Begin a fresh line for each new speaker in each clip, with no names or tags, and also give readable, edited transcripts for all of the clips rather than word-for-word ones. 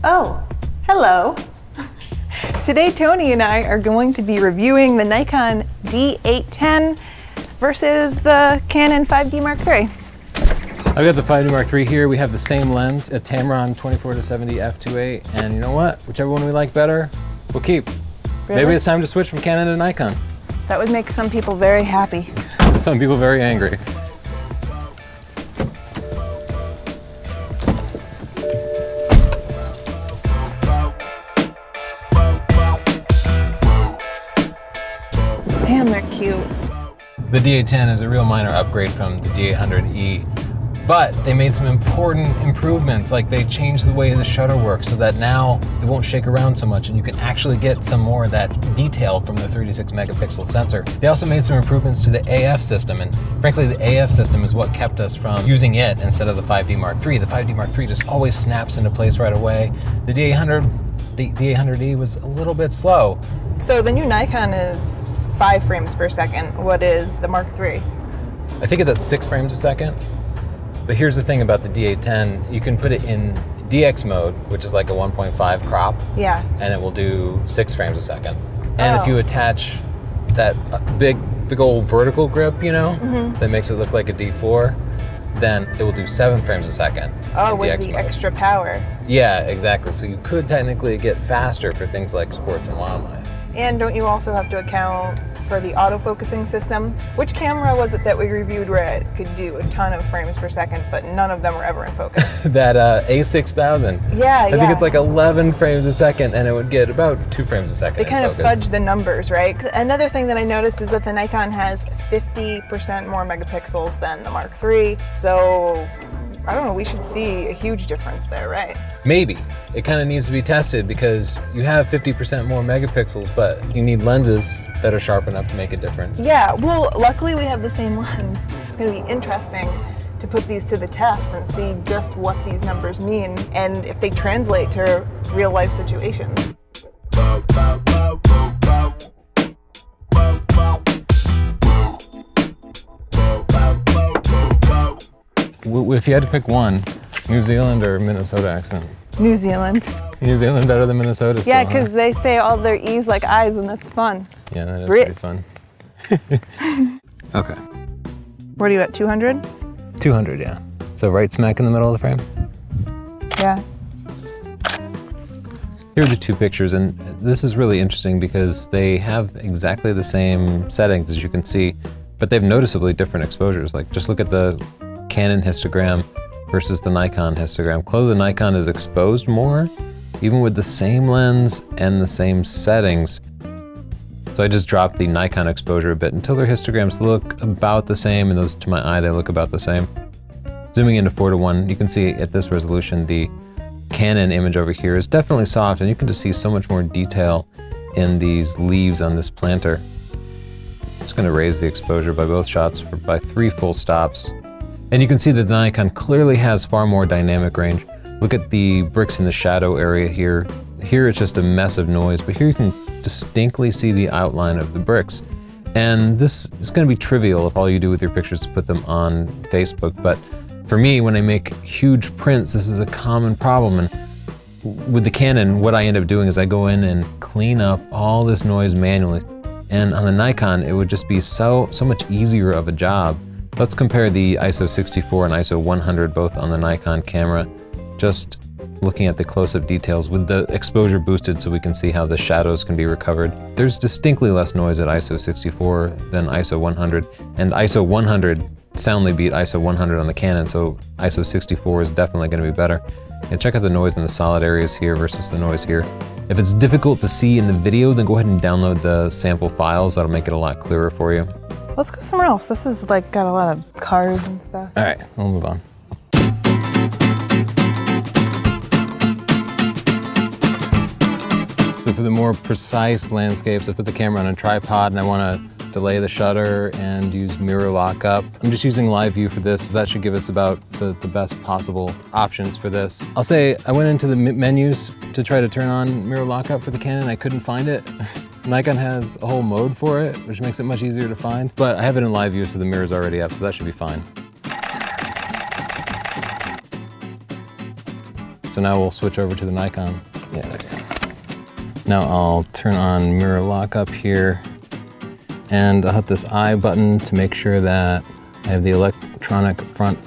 Oh, hello. Today, Tony and I are going to be reviewing the Nikon D810 versus the Canon 5D Mark III.
I've got the 5D Mark III here. We have the same lens, a Tamron 24-70 f2.8, and you know what? Whichever one we like better, we'll keep.
Really?
Maybe it's time to switch from Canon to Nikon.
That would make some people very happy.
Some people very angry.
Damn, they're cute.
The D810 is a real minor upgrade from the D800E, but they made some important improvements, like they changed the way the shutter works so that now it won't shake around so much and you can actually get some more of that detail from the 36 megapixel sensor. They also made some improvements to the AF system, and frankly the AF system is what kept us from using it instead of the 5D Mark III. The 5D Mark III just always snaps into place right away. The D800E was a little bit slow.
So the new Nikon is 5 frames per second. What is the Mark III?
I think it's at 6 frames a second. But here's the thing about the D810, you can put it in DX mode, which is like a 1.5 crop.
Yeah.
And it will do 6 frames a second. And if you attach that big old vertical grip, you know, that makes it look like a D4, then it will do 7 frames a second.
Oh, with the extra power.
Yeah, exactly. So you could technically get faster for things like sports and wildlife.
And don't you also have to account for the autofocusing system? Which camera was it that we reviewed where it could do a ton of frames per second, but none of them were ever in focus?
That A6000.
Yeah,
I think it's like 11 frames a second, and it would get about 2 frames a second.
They kind of fudge the numbers, right? Another thing that I noticed is that the Nikon has 50% more megapixels than the Mark III, so I don't know, we should see a huge difference there, right?
Maybe. It kind of needs to be tested because you have 50% more megapixels, but you need lenses that are sharp enough to make a difference.
Yeah, well, luckily we have the same lens. It's going to be interesting to put these to the test and see just what these numbers mean and if they translate to real life situations.
If you had to pick one, New Zealand or Minnesota accent?
New Zealand.
New Zealand better than Minnesota still,
yeah, because they say all their E's like I's and that's fun.
Yeah, that is pretty fun. Okay.
What are you at, 200?
200, yeah. So right smack in the middle of the frame?
Yeah.
Here are the two pictures, and this is really interesting because they have exactly the same settings as you can see, but they have noticeably different exposures. Like, just look at the Canon histogram versus the Nikon histogram. Clearly the Nikon is exposed more, even with the same lens and the same settings. So I just dropped the Nikon exposure a bit until their histograms look about the same, and those to my eye, they look about the same. Zooming into 4:1, you can see at this resolution, the Canon image over here is definitely soft, and you can just see so much more detail in these leaves on this planter. I'm just gonna raise the exposure by both shots by 3 full stops. And you can see that the Nikon clearly has far more dynamic range. Look at the bricks in the shadow area here. Here it's just a mess of noise, but here you can distinctly see the outline of the bricks. And this is going to be trivial if all you do with your pictures is put them on Facebook, but for me, when I make huge prints, this is a common problem. And with the Canon, what I end up doing is I go in and clean up all this noise manually. And on the Nikon, it would just be so much easier of a job. Let's compare the ISO 64 and ISO 100 both on the Nikon camera. Just looking at the close-up details with the exposure boosted so we can see how the shadows can be recovered. There's distinctly less noise at ISO 64 than ISO 100, and ISO 100 soundly beat ISO 100 on the Canon, so ISO 64 is definitely going to be better. And check out the noise in the solid areas here versus the noise here. If it's difficult to see in the video, then go ahead and download the sample files. That'll make it a lot clearer for you.
Let's go somewhere else. This is like got a lot of cars and stuff.
All right, we'll move on. So for the more precise landscapes, I put the camera on a tripod and I want to delay the shutter and use mirror lockup. I'm just using live view for this, so that should give us about the best possible options for this. I'll say I went into the menus to try to turn on mirror lockup for the Canon. I couldn't find it. Nikon has a whole mode for it, which makes it much easier to find, but I have it in live view, so the mirror's already up, so that should be fine. So now we'll switch over to the Nikon. Yeah, there you go. Now I'll turn on mirror lockup here, and I'll hit this I button to make sure that I have the electronic front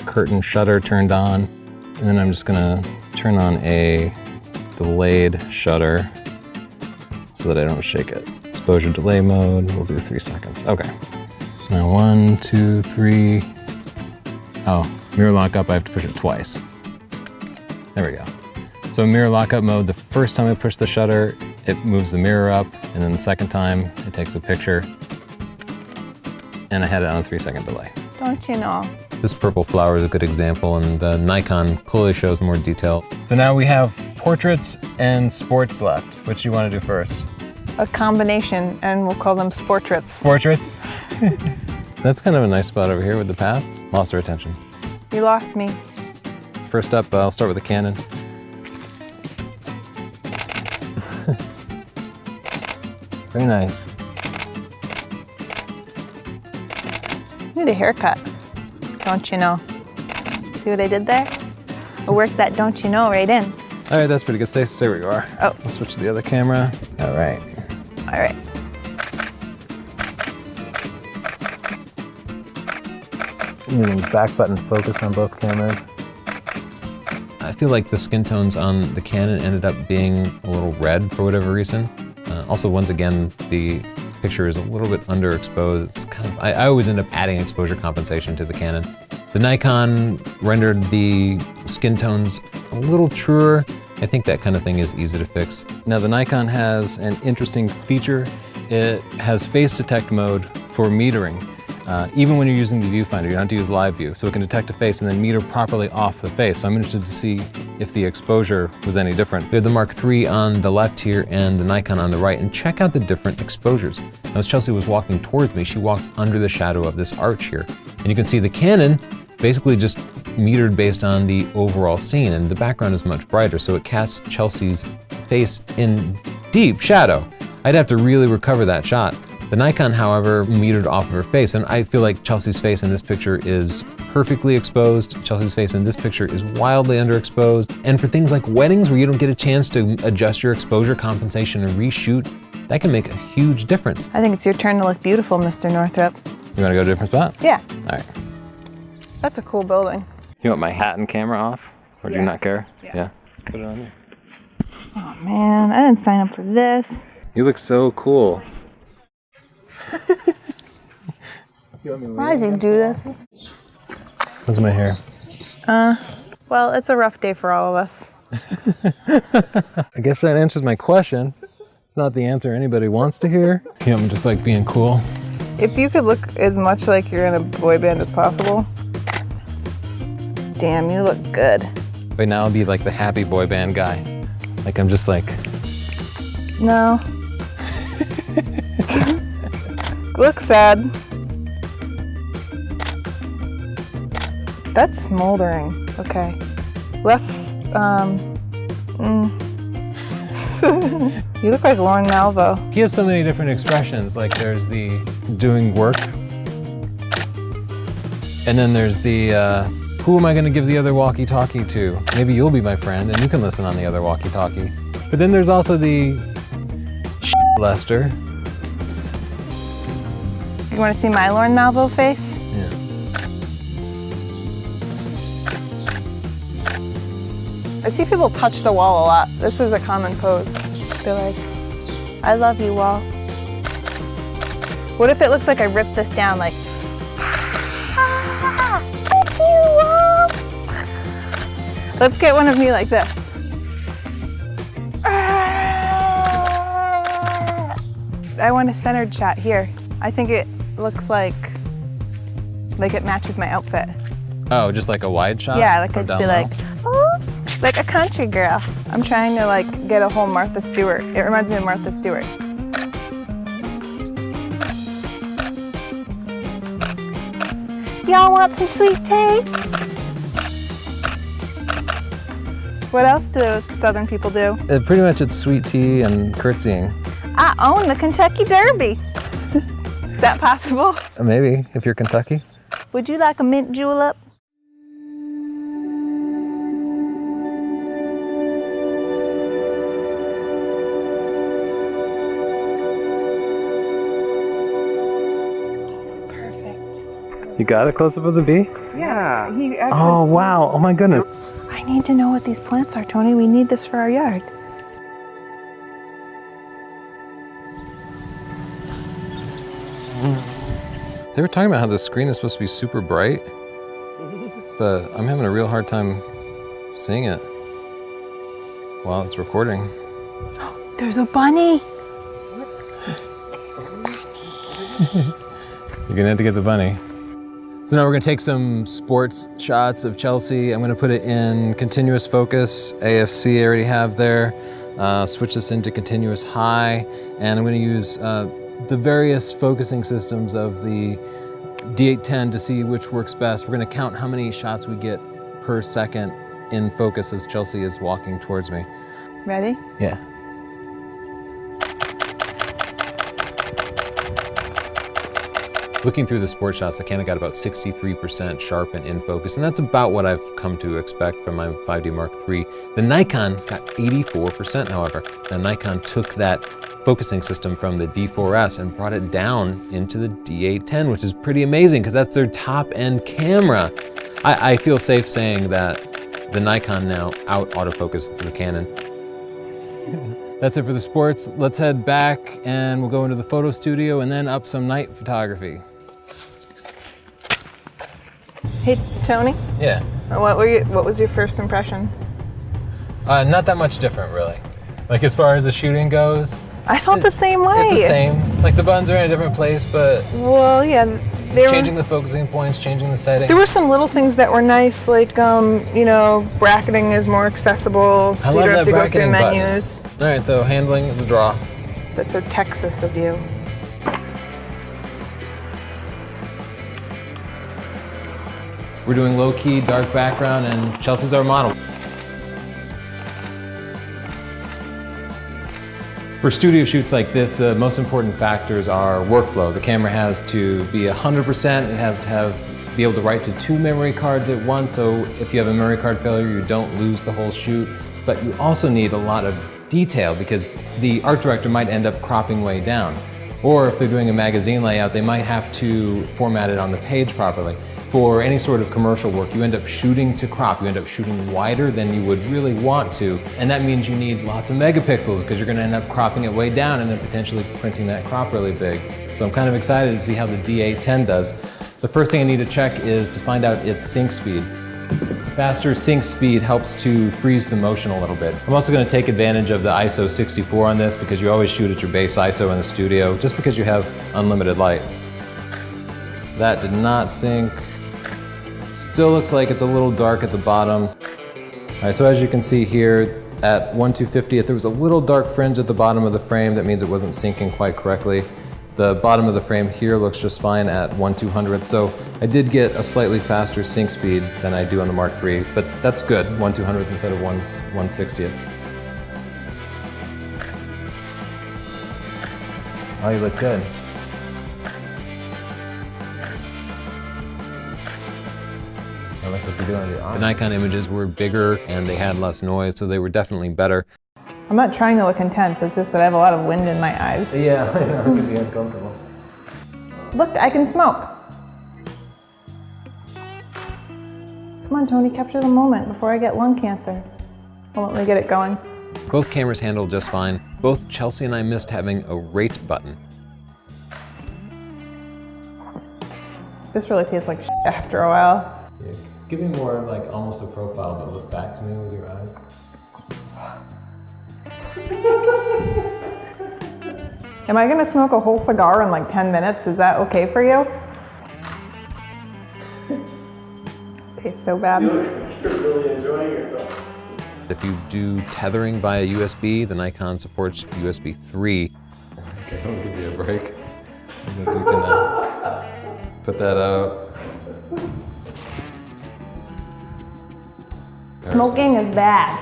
curtain shutter turned on. And then I'm just gonna turn on a delayed shutter so that I don't shake it. Exposure delay mode, we'll do 3 seconds. Okay. Now 1, 2, 3. Oh, mirror lockup, I have to push it twice. There we go. So mirror lockup mode, the first time I push the shutter, it moves the mirror up, and then the second time, it takes a picture, and I had it on a 3-second delay.
Don't you know?
This purple flower is a good example, and the Nikon clearly shows more detail. So now we have portraits and sports left. Which do you want to do first?
A combination, and we'll call them sportraits.
Portraits? That's kind of a nice spot over here with the path. Lost our attention.
You lost me.
First up, I'll start with the Canon. Very nice.
Need a haircut. Don't you know? See what I did there? I worked that don't you know right in.
All right, that's pretty good. Stay where you are.
Oh.
I'll switch to the other camera. All right.
All right.
Using back button focus on both cameras. I feel like the skin tones on the Canon ended up being a little red for whatever reason. Also, once again, the picture is a little bit underexposed. It's kind of, I always end up adding exposure compensation to the Canon. The Nikon rendered the skin tones a little truer. I think that kind of thing is easy to fix. Now the Nikon has an interesting feature. It has face detect mode for metering. Even when you're using the viewfinder, you don't have to use live view. So it can detect a face and then meter properly off the face. So I'm interested to see if the exposure was any different. We have the Mark III on the left here and the Nikon on the right, and check out the different exposures. Now as Chelsea was walking towards me, she walked under the shadow of this arch here. And you can see the Canon basically just metered based on the overall scene, and the background is much brighter, so it casts Chelsea's face in deep shadow. I'd have to really recover that shot. The Nikon, however, metered off of her face, and I feel like Chelsea's face in this picture is perfectly exposed. Chelsea's face in this picture is wildly underexposed. And for things like weddings where you don't get a chance to adjust your exposure compensation and reshoot, that can make a huge difference.
I think it's your turn to look beautiful, Mr. Northrup.
You wanna go to a different spot?
Yeah.
All right.
That's a cool building.
You want my hat and camera off? Or do you not care?
Yeah.
Put it on there.
Oh man, I didn't sign up for this.
You look so cool.
Why does he do this?
How's my hair?
Well, it's a rough day for all of us.
I guess that answers my question. It's not the answer anybody wants to hear. You know, I'm just like being cool.
If you could look as much like you're in a boy band as possible. Damn, you look good.
But now I'll be like the happy boy band guy. Like I'm just like...
No. Look sad. That's smoldering. Okay. Less, You look like Lauren Malvo.
He has so many different expressions. Like there's the doing work. And then there's the, who am I gonna give the other walkie-talkie to? Maybe you'll be my friend and you can listen on the other walkie-talkie. But then there's also the Lester.
You wanna see my Lauren Malvo face?
Yeah.
I see people touch the wall a lot. This is a common pose. They're like, I love you, wall. What if it looks like I ripped this down, like, fuck you, wall. Let's get one of me like this. I want a centered shot here. I think it looks like it matches my outfit.
Oh, just like a wide shot?
Yeah, like I'd
down
be
low?
like, oh, like a country girl. I'm trying to like get a whole Martha Stewart. It reminds me of Martha Stewart. Y'all want some sweet tea? What else do Southern people do?
Pretty much it's sweet tea and curtsying.
I own the Kentucky Derby. Is that possible?
Maybe, if you're Kentucky.
Would you like a mint julep?
You got a close-up of the bee?
Yeah. He actually,
Oh, wow. Oh, my goodness.
I need to know what these plants are, Tony. We need this for our yard.
They were talking about how the screen is supposed to be super bright, but I'm having a real hard time seeing it while it's recording.
There's a bunny.
You're gonna have to get the bunny. So now we're gonna take some sports shots of Chelsea. I'm gonna put it in continuous focus. AFC I already have there. Switch this into continuous high, and I'm gonna use the various focusing systems of the D810 to see which works best. We're gonna count how many shots we get per second in focus as Chelsea is walking towards me.
Ready?
Yeah. Looking through the sports shots, the Canon got about 63% sharp and in focus, and that's about what I've come to expect from my 5D Mark III. The Nikon got 84%, however. The Nikon took that focusing system from the D4S and brought it down into the D810, which is pretty amazing because that's their top-end camera. I feel safe saying that the Nikon now out-autofocuses the Canon. That's it for the sports. Let's head back and we'll go into the photo studio and then up some night photography.
Hey, Tony.
Yeah.
What was your first impression?
Not that much different, really. Like as far as the shooting goes.
I felt the same way.
It's the same. Like the buttons are in a different place, but
well, yeah,
changing the focusing points, changing the setting.
There were some little things that were nice, like you know, bracketing is more accessible, so you don't have to go through menus.
All right, so handling is a draw.
That's so Texas of you.
We're doing low-key, dark background, and Chelsea's our model. For studio shoots like this, the most important factors are workflow. The camera has to be 100%. It has to be able to write to 2 memory cards at once, so if you have a memory card failure, you don't lose the whole shoot. But you also need a lot of detail because the art director might end up cropping way down. Or if they're doing a magazine layout, they might have to format it on the page properly. For any sort of commercial work, you end up shooting to crop. You end up shooting wider than you would really want to. And that means you need lots of megapixels because you're gonna end up cropping it way down and then potentially printing that crop really big. So I'm kind of excited to see how the D810 does. The first thing I need to check is to find out its sync speed. Faster sync speed helps to freeze the motion a little bit. I'm also gonna take advantage of the ISO 64 on this because you always shoot at your base ISO in the studio just because you have unlimited light. That did not sync. Still looks like it's a little dark at the bottom. All right, so as you can see here, at 1/250th, there was a little dark fringe at the bottom of the frame. That means it wasn't syncing quite correctly. The bottom of the frame here looks just fine at 1/200th, so I did get a slightly faster sync speed than I do on the Mark III, but that's good, 1/200th instead of 1/60th. Oh, you look good. I like what you're doing with the arm. The Nikon images were bigger and they had less noise, so they were definitely better.
I'm not trying to look intense, it's just that I have a lot of wind in my eyes.
Yeah, I know, it can be uncomfortable.
Look, I can smoke. Come on, Tony, capture the moment before I get lung cancer. Well, let me get it going.
Both cameras handled just fine. Both Chelsea and I missed having a rate button.
This really tastes like shit after a while.
Yeah. Give me more like almost a profile, but look back to me with your eyes.
Am I gonna smoke a whole cigar in like 10 minutes? Is that okay for you? This tastes so bad.
You're really enjoying yourself.
If you do tethering via USB, the Nikon supports USB 3. Okay, I'll give you a break. You can put that out.
Smoking is bad.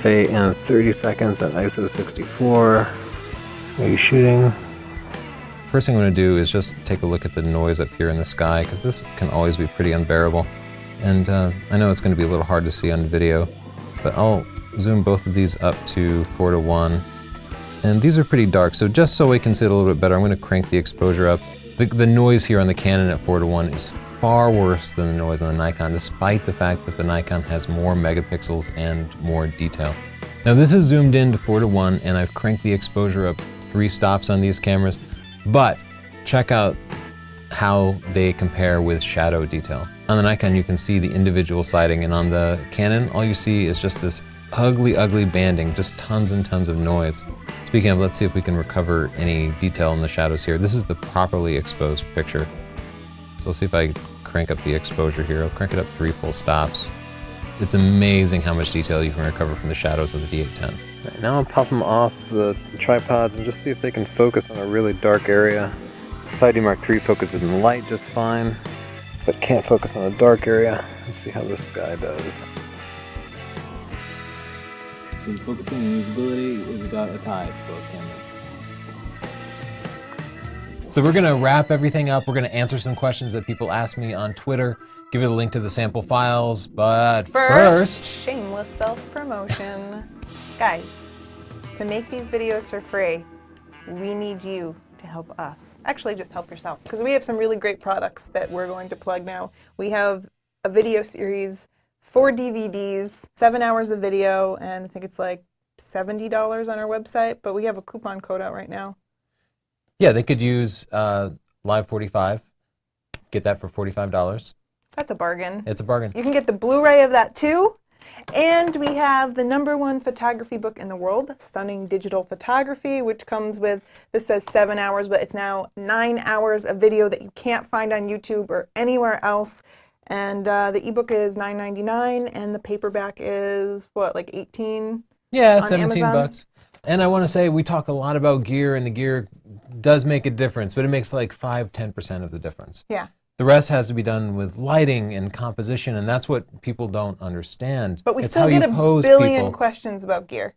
RFA and 30 seconds at ISO 64. Are you shooting? First thing I'm going to do is just take a look at the noise up here in the sky, because this can always be pretty unbearable. And I know it's going to be a little hard to see on video, but I'll zoom both of these up to 4:1. And these are pretty dark, so just so we can see it a little bit better, I'm going to crank the exposure up. The noise here on the Canon at 4:1 is far worse than the noise on the Nikon, despite the fact that the Nikon has more megapixels and more detail. Now this is zoomed in to 4:1, and I've cranked the exposure up 3 stops on these cameras. But check out how they compare with shadow detail. On the Nikon you can see the individual sighting, and on the Canon all you see is just this ugly, ugly banding, just tons and tons of noise. Speaking of, let's see if we can recover any detail in the shadows here. This is the properly exposed picture. So let's see if I crank up the exposure here. I'll crank it up 3 full stops. It's amazing how much detail you can recover from the shadows of the D810. Right, now I'll pop them off the tripods and just see if they can focus on a really dark area. 5D Mark III focuses in the light just fine, but can't focus on a dark area. Let's see how this guy does.
So focusing and usability is about a tie for both cameras.
So we're gonna wrap everything up. We're gonna answer some questions that people ask me on Twitter, give you a link to the sample files, but first
shameless self-promotion. Guys, to make these videos for free, we need you to help us. Actually, just help yourself, because we have some really great products that we're going to plug now. We have a video series, 4 DVDs, 7 hours of video, and I think it's like $70 on our website, but we have a coupon code out right now.
Yeah, they could use Live 45, get that for $45.
That's a bargain.
It's a bargain.
You can get the Blu-ray of that too. And we have the #1 photography book in the world, Stunning Digital Photography, which comes with, this says 7 hours, but it's now 9 hours of video that you can't find on YouTube or anywhere else. And the ebook is $9.99, and the paperback is, what, like 18?
Yeah, 17
Amazon?
bucks. And I want to say, we talk a lot about gear, and the gear does make a difference, but it makes like 5–10% of the difference.
Yeah.
The rest has to be done with lighting and composition, and that's what people don't understand.
But we
It's
still
how you
get a
pose
billion
people.
questions about gear.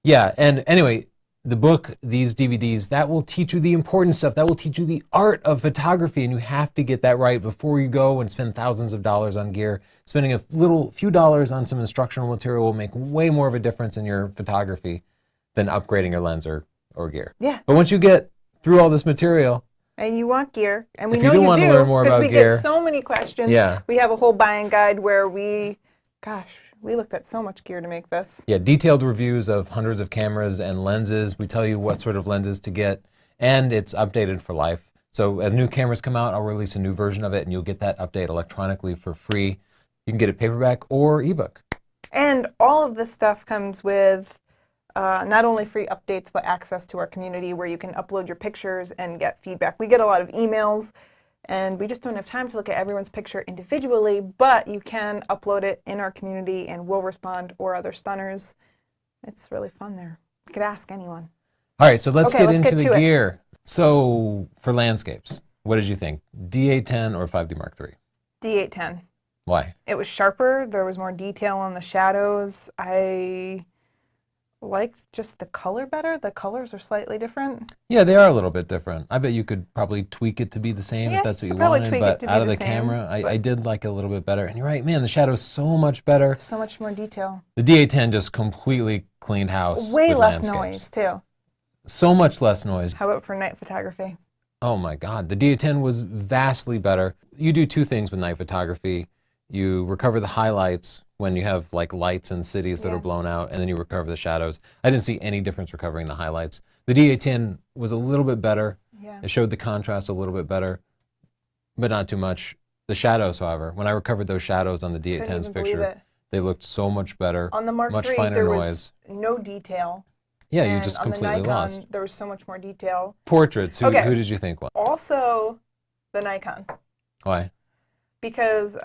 Yeah, and anyway, the book, these DVDs, that will teach you the important stuff. That will teach you the art of photography, and you have to get that right before you go and spend thousands of dollars on gear. Spending a few dollars on some instructional material will make way more of a difference in your photography than upgrading your lens or gear.
Yeah.
But once you get through all this material,
And you want gear, and we
If
know
you do
you
want to
do,
learn more
because
about
we
gear,
get so many questions.
yeah.
We have a whole buying guide where we looked at so much gear to make this.
Yeah, detailed reviews of hundreds of cameras and lenses. We tell you what sort of lenses to get, and it's updated for life. So as new cameras come out, I'll release a new version of it, and you'll get that update electronically for free. You can get it paperback or ebook.
And all of this stuff comes with not only free updates, but access to our community where you can upload your pictures and get feedback. We get a lot of emails, and we just don't have time to look at everyone's picture individually, but you can upload it in our community, and we'll respond, or other stunners. It's really fun there. You could ask anyone.
All right, so let's
Okay,
get
let's
into
get
the
to it.
gear. So for landscapes, what did you think? D810 or 5D Mark III?
D810.
Why?
It was sharper. There was more detail on the shadows. I like just the color better. The colors are slightly different.
Yeah, they are a little bit different. I bet you could probably tweak it to be the same
Yeah,
if that's what
you
you
could probably
wanted,
tweak it
but
to be
out of
the
the
same,
camera, I
but-
did like it a little bit better. And you're right, man, the shadow's so much better.
So much more detail.
The D810 just completely cleaned house.
Way
with
less
landscapes.
noise, too.
So much less noise.
How about for night photography?
Oh my God, the D810 was vastly better. You do two things with night photography. You recover the highlights when you have like lights in cities that
Yeah.
are blown out, and then you recover the shadows. I didn't see any difference recovering the highlights. The D810 was a little bit better.
Yeah.
It showed the contrast a little bit better, but not too much. The shadows, however, when I recovered those shadows on the
Couldn't
D810's
even believe
picture,
it.
they looked so much better.
On the Mark
much
III,
finer
there
noise.
was no detail.
Yeah, you
and
just
on the
completely
Nikon,
lost.
there was so much more detail.
Portraits, who
Okay.
did you think won?
Also, the Nikon.
Why?
Because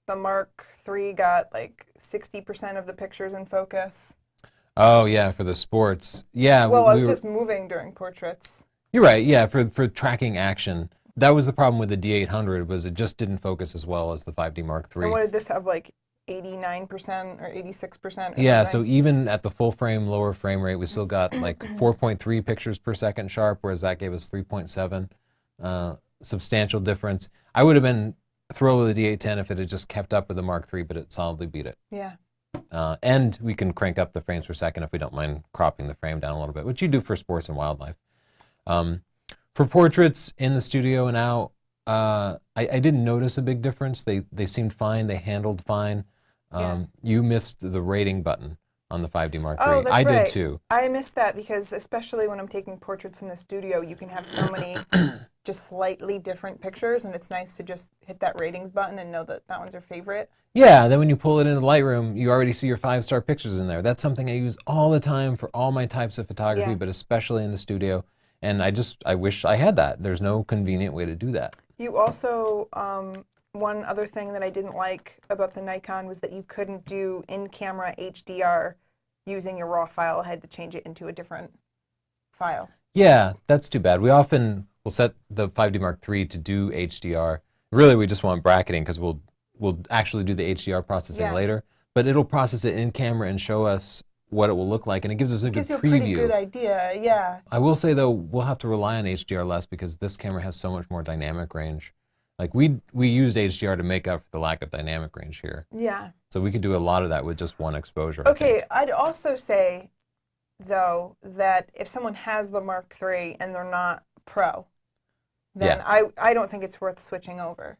the Mark III got like 60% of the pictures in focus.
Oh yeah, for the sports. Yeah,
Well, I was
we were-
just moving during portraits.
You're right, yeah, for tracking action. That was the problem with the D800, was it just didn't focus as well as the 5D Mark
And
III.
what did this have, like 89% or 86%.
Yeah, so even at the full frame, lower frame rate, we still got like 4.3 pictures per second sharp, whereas that gave us 3.7. Substantial difference. I would have been thrilled with the D810 if it had just kept up with the Mark III, but it solidly beat it.
Yeah.
And we can crank up the frames per second if we don't mind cropping the frame down a little bit, which you do for sports and wildlife. For portraits in the studio and out, I didn't notice a big difference. They seemed fine. They handled fine. You missed the rating button on the 5D Mark III.
Oh, that's
I
right.
did too.
I missed that because especially when I'm taking portraits in the studio, you can have so many just slightly different pictures, and it's nice to just hit that ratings button and know that that one's your favorite.
Yeah, then when you pull it into Lightroom, you already see your 5-star pictures in there. That's something I use all the time for all my types of photography,
Yeah.
but especially in the studio. And I wish I had that. There's no convenient way to do that.
You also, one other thing that I didn't like about the Nikon was that you couldn't do in-camera HDR using your RAW file. I had to change it into a different file.
Yeah, that's too bad. We often will set the 5D Mark III to do HDR. Really, we just want bracketing because we'll actually do the HDR processing later. But it'll process it in camera and show us what it will look like, and it gives us a good
Gives you a
preview.
pretty good idea, yeah.
I will say though, we'll have to rely on HDR less because this camera has so much more dynamic range. Like we used HDR to make up for the lack of dynamic range here.
Yeah.
So we could do a lot of that with just one exposure. I
Okay,
think.
I'd also say, though, that if someone has the Mark III and they're not pro, then I don't think it's worth switching over.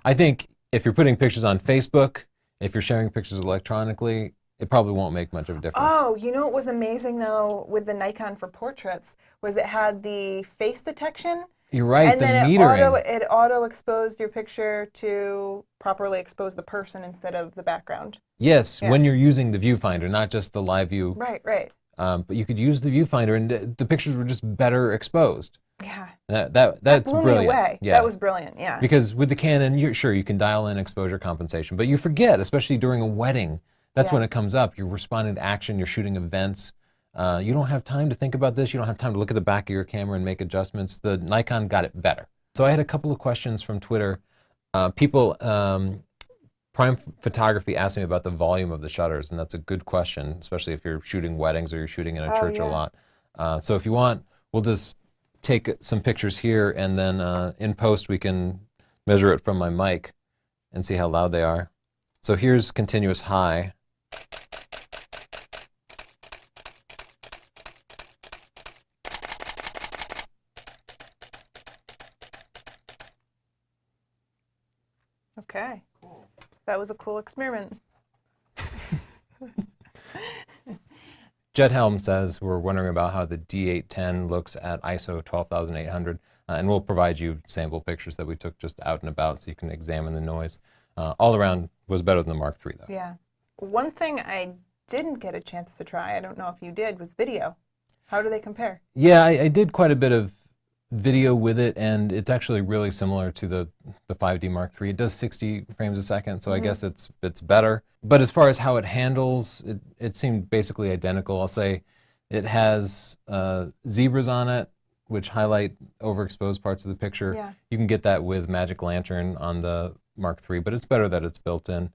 I think if you're putting pictures on Facebook, if you're sharing pictures electronically, it probably won't make much of a difference.
Oh, you know what was amazing, though, with the Nikon for portraits, was it had the face detection.
You're right,
And
the
then
metering.
it auto-exposed your picture to properly expose the person instead of the background.
Yes,
Yeah.
when you're using the viewfinder, not just the live view.
Right, right.
But you could use the viewfinder, and the pictures were just better exposed.
Yeah.
That's
blew
brilliant.
me away.
Yeah.
That was brilliant, yeah.
Because with the Canon, sure, you can dial in exposure compensation, but you forget, especially during a wedding. That's
Yeah.
when it comes up. You're responding to action, you're shooting events. You don't have time to think about this. You don't have time to look at the back of your camera and make adjustments. The Nikon got it better. So I had a couple of questions from Twitter. People, Prime Photography asked me about the volume of the shutters, and that's a good question, especially if you're shooting weddings or you're shooting in a church a lot. So if you want, we'll just take some pictures here, and then in post we can measure it from my mic and see how loud they are. So here's continuous high.
Okay. That was a cool experiment.
Jed Helm says we're wondering about how the D810 looks at ISO 12,800, and we'll provide you sample pictures that we took just out and about so you can examine the noise. All around was better than the Mark III though.
Yeah. One thing I didn't get a chance to try, I don't know if you did, was video. How do they compare?
Yeah, I did quite a bit of video with it, and it's actually really similar to the 5D Mark III. It does 60 frames a second, so I guess it's better. But as far as how it handles, it seemed basically identical. I'll say it has zebras on it, which highlight overexposed parts of the picture.
Yeah.
You can get that with Magic Lantern on the Mark III, but it's better that it's built in.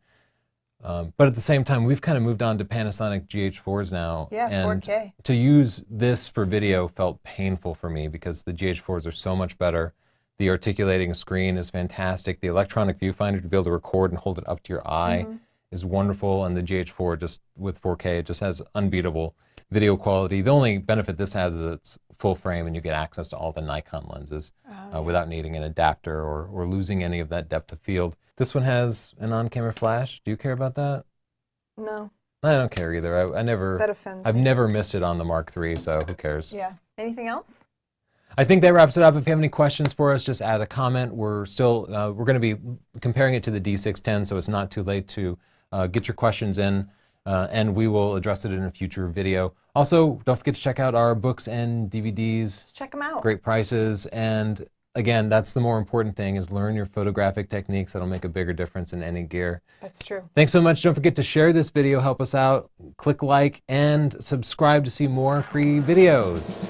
But at the same time, we've kind of moved on to Panasonic GH4s now.
Yeah,
and
4K.
to use this for video felt painful for me because the GH4s are so much better. The articulating screen is fantastic. The electronic viewfinder to be able to record and hold it up to your eye is wonderful. And the GH4 just with 4K, it just has unbeatable video quality. The only benefit this has is it's full frame and you get access to all the Nikon lenses without needing an adapter or losing any of that depth of field. This one has an on-camera flash. Do you care about that?
No.
I don't care either. I never.
That offends
I've
me.
never missed it on the Mark III, so who cares?
Yeah. Anything else?
I think that wraps it up. If you have any questions for us, just add a comment. We're still we're going to be comparing it to the D610, so it's not too late to get your questions in, and we will address it in a future video. Also, don't forget to check out our books and DVDs.
Check them out.
Great prices, and again, that's the more important thing, is learn your photographic techniques. That'll make a bigger difference in any gear.
That's true.
Thanks so much. Don't forget to share this video, help us out, click like, and subscribe to see more free videos.